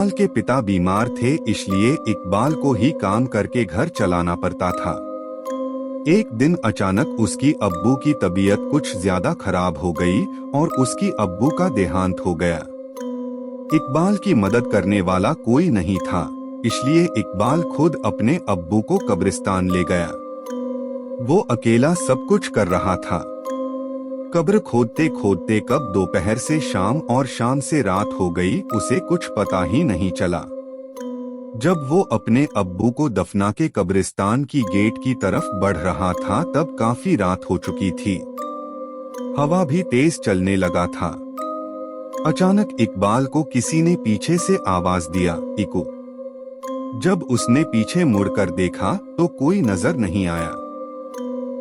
इकबाल के पिता बीमार थे, इसलिए इकबाल को ही काम करके घर चलाना पड़ता था। एक दिन अचानक उसकी अब्बू की तबीयत कुछ ज्यादा खराब हो गई और उसकी अब्बू का देहांत हो गया। इकबाल की मदद करने वाला कोई नहीं था, इसलिए इकबाल खुद अपने अब्बू को कब्रिस्तान ले गया। वो अकेला सब कुछ कर रहा था। कब्र खोदते खोदते कब दोपहर से शाम और शाम से रात हो गई, उसे कुछ पता ही नहीं चला। जब वो अपने अब्बू को दफना के कब्रिस्तान की गेट की तरफ बढ़ रहा था, तब काफी रात हो चुकी थी। हवा भी तेज चलने लगा था। अचानक इकबाल को किसी ने पीछे से आवाज दिया, इकू। जब उसने पीछे मुड़कर देखा तो कोई नजर नहीं आया।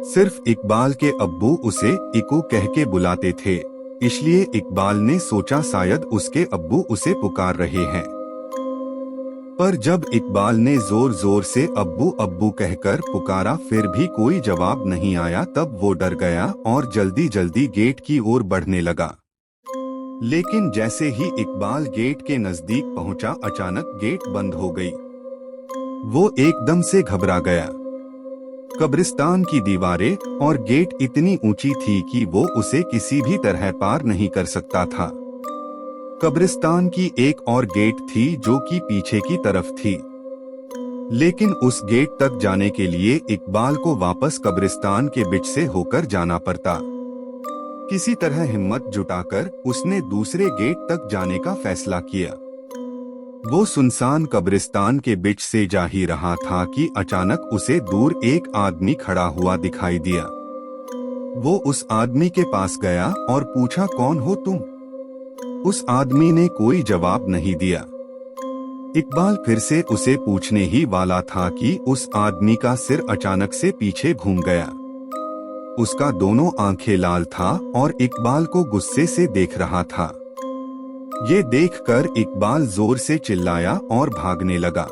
सिर्फ इकबाल के अब्बू उसे इकू कह के बुलाते थे, इसलिए इकबाल ने सोचा शायद उसके अब्बू उसे पुकार रहे हैं। पर जब इकबाल ने जोर जोर से अब्बू अब्बू कहकर पुकारा, फिर भी कोई जवाब नहीं आया, तब वो डर गया और जल्दी जल्दी गेट की ओर बढ़ने लगा। लेकिन जैसे ही इकबाल गेट के नजदीक पहुंचा, अचानक गेट बंद हो गई। वो एकदम से घबरा गया। कब्रिस्तान की दीवारें और गेट इतनी ऊंची थी कि वो उसे किसी भी तरह पार नहीं कर सकता था। कब्रिस्तान की एक और गेट थी जो कि पीछे की तरफ थी, लेकिन उस गेट तक जाने के लिए इकबाल को वापस कब्रिस्तान के बीच से होकर जाना पड़ता। किसी तरह हिम्मत जुटाकर उसने दूसरे गेट तक जाने का फैसला किया। वो सुनसान कब्रिस्तान के बीच से जा ही रहा था कि अचानक उसे दूर एक आदमी खड़ा हुआ दिखाई दिया। वो उस आदमी के पास गया और पूछा, कौन हो तुम? उस आदमी ने कोई जवाब नहीं दिया। इकबाल फिर से उसे पूछने ही वाला था कि उस आदमी का सिर अचानक से पीछे घूम गया। उसका दोनों आंखें लाल था और इकबाल को गुस्से से देख रहा था। ये देखकर इकबाल जोर से चिल्लाया और भागने लगा।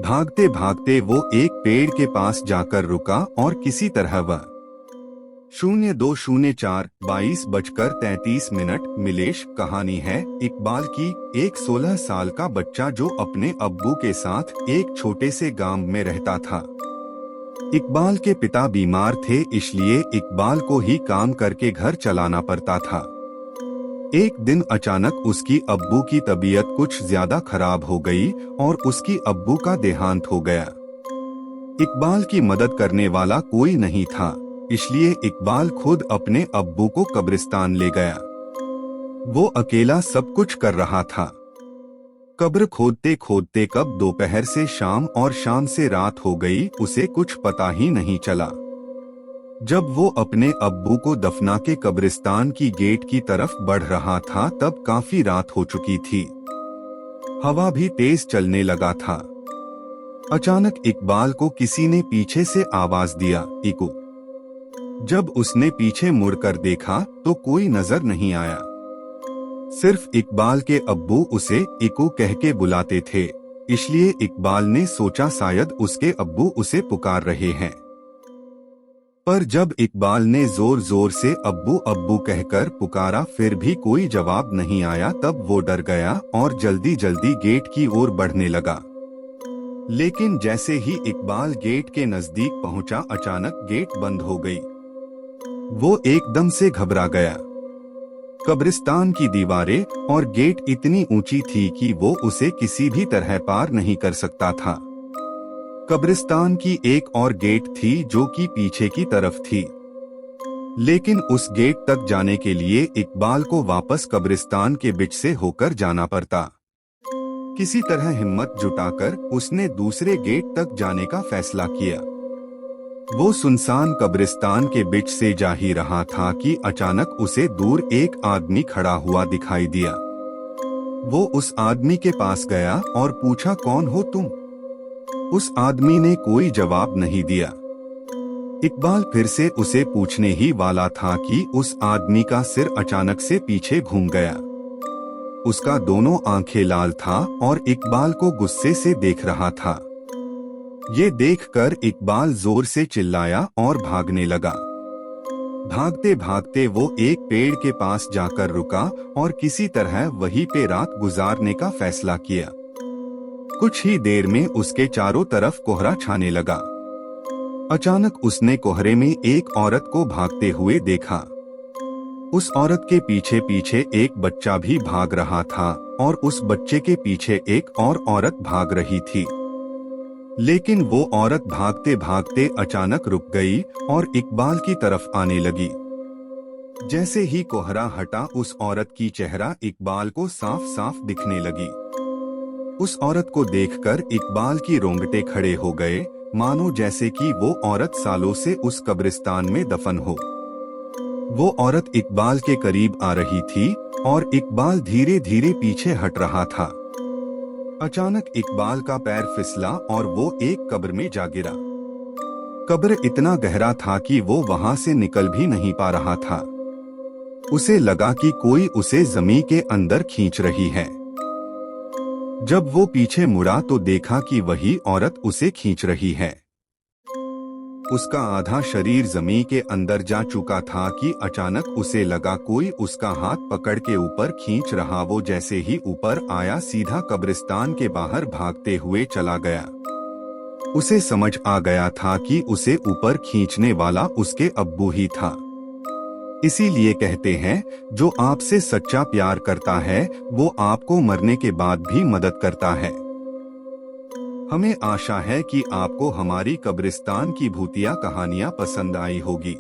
भागते भागते वो एक पेड़ के पास जाकर रुका और किसी तरह वह 0204 22:33 मिलेश कहानी है इकबाल की। एक 16 साल का बच्चा जो अपने अब्बू के साथ एक छोटे से गांव में रहता था। इकबाल के पिता बीमार थे, इसलिए इकबाल को ही काम करके घर चलाना पड़ता था। एक दिन अचानक उसकी अब्बू की तबीयत कुछ ज्यादा खराब हो गई और उसकी अब्बू का देहांत हो गया। इकबाल की मदद करने वाला कोई नहीं था, इसलिए इकबाल खुद अपने अब्बू को कब्रिस्तान ले गया। वो अकेला सब कुछ कर रहा था। कब्र खोदते खोदते कब दोपहर से शाम और शाम से रात हो गई, उसे कुछ पता ही नहीं चला। जब वो अपने अब्बू को दफना के कब्रिस्तान की गेट की तरफ बढ़ रहा था, तब काफी रात हो चुकी थी। हवा भी तेज चलने लगा था। अचानक इकबाल को किसी ने पीछे से आवाज दिया, इकू। जब उसने पीछे मुड़कर देखा तो कोई नजर नहीं आया। सिर्फ इकबाल के अब्बू उसे इकू कह के बुलाते थे, इसलिए इकबाल ने सोचा शायद उसके अब्बू उसे पुकार रहे हैं। पर जब इकबाल ने जोर जोर से अब्बू अब्बू कहकर पुकारा, फिर भी कोई जवाब नहीं आया, तब वो डर गया और जल्दी जल्दी गेट की ओर बढ़ने लगा। लेकिन जैसे ही इकबाल गेट के नजदीक पहुंचा, अचानक गेट बंद हो गई। वो एकदम से घबरा गया। कब्रिस्तान की दीवारें और गेट इतनी ऊंची थी कि वो उसे किसी भी तरह पार नहीं कर सकता था। कब्रिस्तान की एक और गेट थी जो कि पीछे की तरफ थी, लेकिन उस गेट तक जाने के लिए इकबाल को वापस कब्रिस्तान के बीच से होकर जाना पड़ता। किसी तरह हिम्मत जुटाकर उसने दूसरे गेट तक जाने का फैसला किया। वो सुनसान कब्रिस्तान के बीच से जा ही रहा था कि अचानक उसे दूर एक आदमी खड़ा हुआ दिखाई दिया। वो उस आदमी के पास गया और पूछा, कौन हो तुम? उस आदमी ने कोई जवाब नहीं दिया। इकबाल फिर से उसे पूछने ही वाला था कि उस आदमी का सिर अचानक से पीछे घूम गया। उसका दोनों आंखें लाल था और इकबाल को गुस्से से देख रहा था। ये देखकर इकबाल जोर से चिल्लाया और भागने लगा। भागते भागते वो एक पेड़ के पास जाकर रुका और किसी तरह वहीं पे रात गुजारने का फैसला किया। कुछ ही देर में उसके चारों तरफ कोहरा छाने लगा। अचानक उसने कोहरे में एक औरत को भागते हुए देखा। उस औरत के पीछे पीछे एक बच्चा भी भाग रहा था और उस बच्चे के पीछे एक और औरत भाग रही थी। लेकिन वो औरत भागते भागते अचानक रुक गई और इकबाल की तरफ आने लगी। जैसे ही कोहरा हटा उस औरत की चेहरा इकबाल को साफ साफ दिखने लगी। उस औरत को देखकर इकबाल की रोंगटे खड़े हो गए, मानो जैसे कि वो औरत सालों से उस कब्रिस्तान में दफन हो। वो औरत इकबाल के करीब आ रही थी और इकबाल धीरे धीरे पीछे हट रहा था। अचानक इकबाल का पैर फिसला और वो एक कब्र में जा गिरा। कब्र इतना गहरा था कि वो वहां से निकल भी नहीं पा रहा था। उसे लगा कि कोई उसे जमीन के अंदर खींच रही है। जब वो पीछे मुड़ा तो देखा कि वही औरत उसे खींच रही है। उसका आधा शरीर जमीन के अंदर जा चुका था कि अचानक उसे लगा कोई उसका हाथ पकड़ के ऊपर खींच रहा। वो जैसे ही ऊपर आया सीधा कब्रिस्तान के बाहर भागते हुए चला गया। उसे समझ आ गया था कि उसे ऊपर खींचने वाला उसके अब्बू ही था। इसीलिए कहते हैं, जो आपसे सच्चा प्यार करता है वो आपको मरने के बाद भी मदद करता है। हमें आशा है कि आपको हमारी कब्रिस्तान की भूतिया कहानियां पसंद आई होगी।